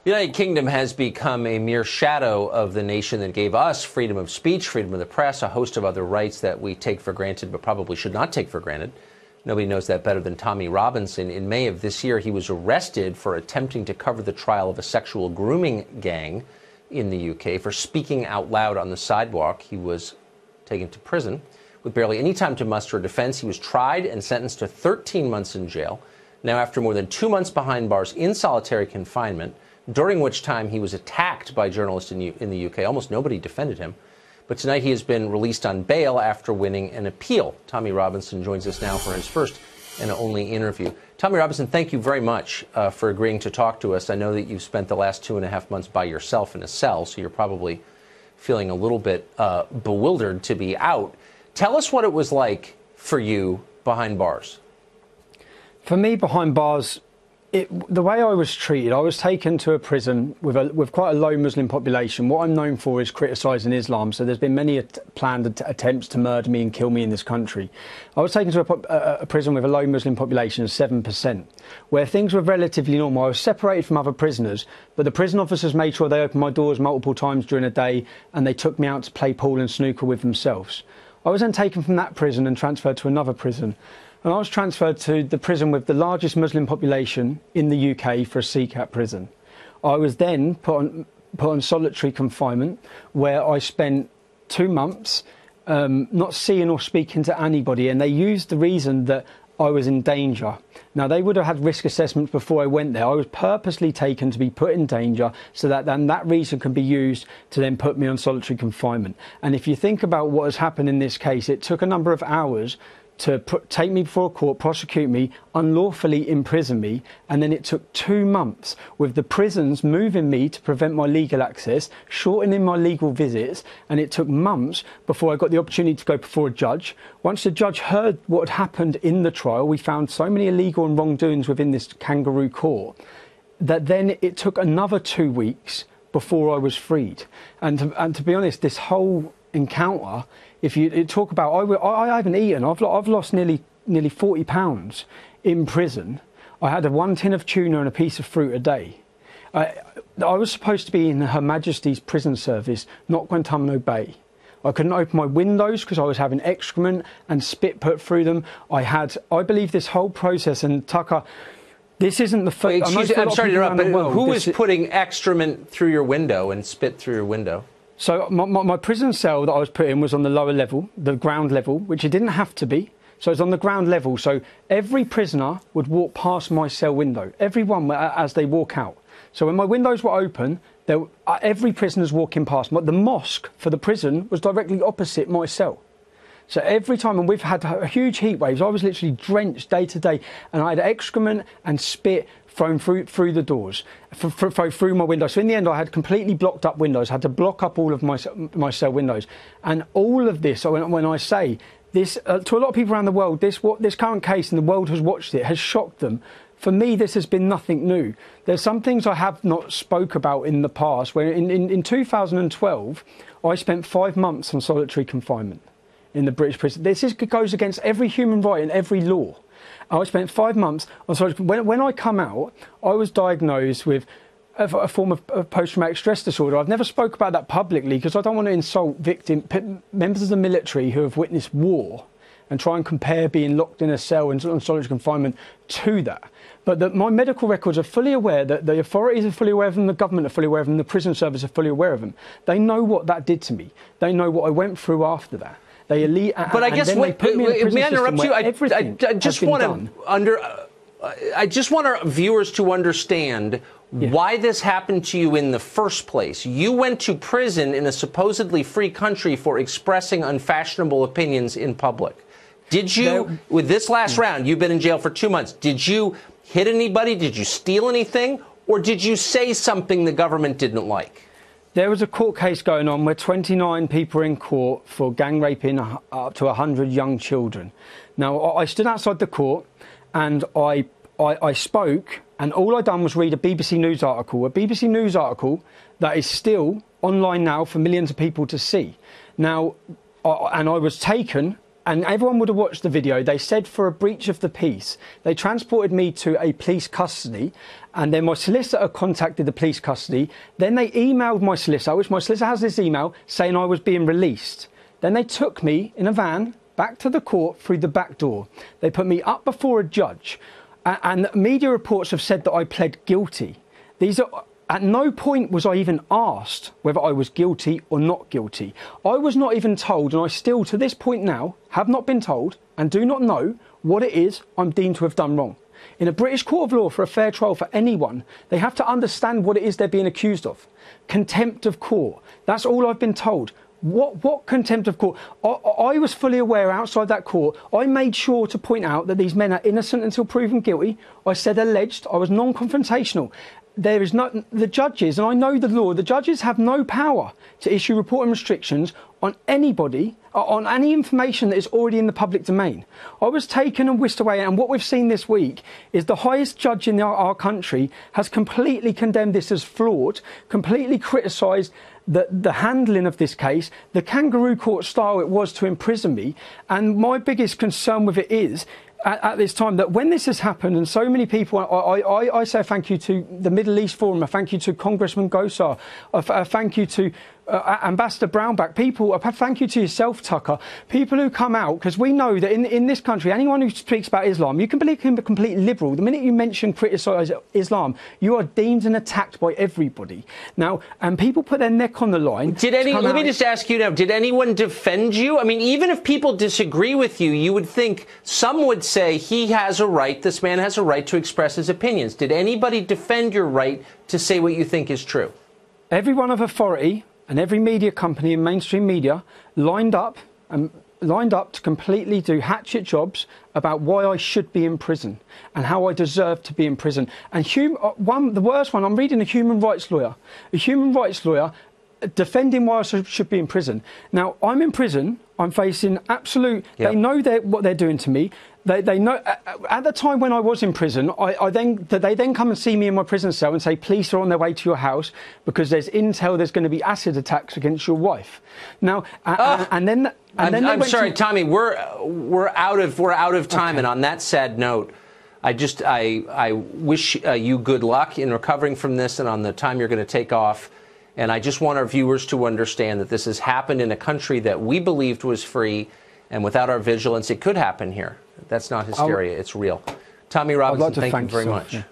The United Kingdom has become a mere shadow of the nation that gave us freedom of speech, freedom of the press, a host of other rights that we take for granted but probably should not take for granted. Nobody knows that better than Tommy Robinson. In May of this year, he was arrested for attempting to cover the trial of a sexual grooming gang in the UK. For speaking out loud on the sidewalk, he was taken to prison with barely any time to muster a defense. He was tried and sentenced to 13 months in jail. Now, after more than 2 months behind bars in solitary confinement, during which time he was attacked by journalists in the UK. Almost nobody defended him. But tonight he has been released on bail after winning an appeal. Tommy Robinson joins us now for his first and only interview. Tommy Robinson, thank you very much for agreeing to talk to us. I know that you've spent the last 2.5 months by yourself in a cell, so you're probably feeling a little bit bewildered to be out. Tell us what it was like for you behind bars. For me, behind bars, the way I was treated, I was taken to a prison with quite a low Muslim population. What I'm known for is criticising Islam, so there's been many planned attempts to murder me and kill me in this country. I was taken to a prison with a low Muslim population of 7%, where things were relatively normal. I was separated from other prisoners, but the prison officers made sure they opened my doors multiple times during the day, and they took me out to play pool and snooker with themselves. I was then taken from that prison and transferred to another prison. And I was transferred to the prison with the largest Muslim population in the UK for a CCAT prison. I was then put on solitary confinement, where I spent 2 months not seeing or speaking to anybody, and they used the reason that I was in danger. Now, they would have had risk assessments before I went there. I was purposely taken to be put in danger so that then that reason can be used to then put me on solitary confinement. And if you think about what has happened in this case, it took a number of hours to take me before a court, prosecute me, unlawfully imprison me, and then it took 2 months with the prisons moving me to prevent my legal access, shortening my legal visits, and it took months before I got the opportunity to go before a judge. Once the judge heard what had happened in the trial, we found so many illegal and wrongdoings within this kangaroo court that then it took another 2 weeks before I was freed. And to be honest, this whole encounter, if you talk about, I haven't eaten. I've lost nearly 40 pounds in prison. I had 1 tin of tuna and a piece of fruit a day. I was supposed to be in Her Majesty's prison service, not Guantanamo Bay. I couldn't open my windows because I was having excrement and spit put through them. I believe this whole process, and Tucker, this isn't the first. I'm sorry to interrupt, but who is putting excrement through your window and spit through your window? So my prison cell that I was put in was on the lower level, the ground level, which it didn't have to be. So it's on the ground level. So every prisoner would walk past my cell window, everyone as they walk out. So when my windows were open, every prisoner's walking past. The mosque for the prison was directly opposite my cell. So every time, and we've had huge heat waves, I was literally drenched day to day, and I had excrement and spit thrown through the doors, through my windows. So in the end, I had completely blocked up windows, had to block up all of my cell windows. And all of this, when I say this, to a lot of people around the world, this current case, and the world has watched it, has shocked them. For me, this has been nothing new. There's some things I have not spoke about in the past, where in 2012, I spent 5 months on solitary confinement in the British prison. This goes against every human right and every law. I spent 5 months on solitary. When I come out, I was diagnosed with a form of post-traumatic stress disorder. I've never spoke about that publicly because I don't want to insult members of the military who have witnessed war and try and compare being locked in a cell and on solitary confinement to that. But my medical records are fully aware, that the authorities are fully aware of them, the government are fully aware of them, the prison service are fully aware of them. They know what that did to me. They know what I went through after that. They elite, but I guess, may I interrupt you? I just want our viewers to understand why this happened to you in the first place. You went to prison in a supposedly free country for expressing unfashionable opinions in public. Did you, with this last round, you've been in jail for 2 months, did you hit anybody? Did you steal anything? Or did you say something the government didn't like? There was a court case going on where 29 people were in court for gang raping up to 100 young children. Now, I stood outside the court and I spoke, and all I done was read a BBC News article that is still online now for millions of people to see. Now, and I was taken and everyone would have watched the video, they said for a breach of the peace, they transported me to a police custody, and then my solicitor contacted the police custody. Then they emailed my solicitor, which my solicitor has this email, saying I was being released. Then they took me in a van back to the court through the back door. They put me up before a judge, and media reports have said that I pled guilty. At no point was I even asked whether I was guilty or not guilty. I was not even told, and I still, to this point now, have not been told and do not know what it is I'm deemed to have done wrong. In a British court of law, for a fair trial for anyone, they have to understand what it is they're being accused of. Contempt of court. That's all I've been told. What contempt of court? I was fully aware outside that court. I made sure to point out that these men are innocent until proven guilty. I said alleged. I was non-confrontational. There is no, the judges, and I know the law, the judges have no power to issue reporting restrictions on anybody, on any information that is already in the public domain. I was taken and whisked away, and what we've seen this week is the highest judge in our country has completely condemned this as flawed, completely criticised the handling of this case, the kangaroo court style it was to imprison me. And my biggest concern with it is, at this time, that when this has happened, and so many people, I say a thank you to the Middle East Forum, a thank you to Congressman Gosar, a thank you to Ambassador Brownback, people, a thank you to yourself, Tucker, people who come out, because we know that in this country, anyone who speaks about Islam, you can believe him a complete liberal. The minute you mention, criticise Islam, you are deemed and attacked by everybody. Now, and people put their neck on the line. Let me just ask you now, did anyone defend you? I mean, even if people disagree with you, you would think some would say he has a right, this man has a right to express his opinions. Did anybody defend your right to say what you think is true? Everyone of authority and every media company and mainstream media lined up to completely do hatchet jobs about why I should be in prison and how I deserve to be in prison. And the worst one, I'm reading a human rights lawyer defending why I should be in prison. Now, I'm in prison. I'm facing absolute. Yep. They know what they're doing to me. They know. At the time when I was in prison, they then come and see me in my prison cell and say, police are on their way to your house because there's intel there's going to be acid attacks against your wife. Now, I'm sorry, Tommy. We're out of time, okay. And on that sad note, I wish you good luck in recovering from this and on the time you're going to take off. And I just want our viewers to understand that this has happened in a country that we believed was free, and without our vigilance, it could happen here. That's not hysteria. It's real. Tommy Robinson, thank you very much. Yeah.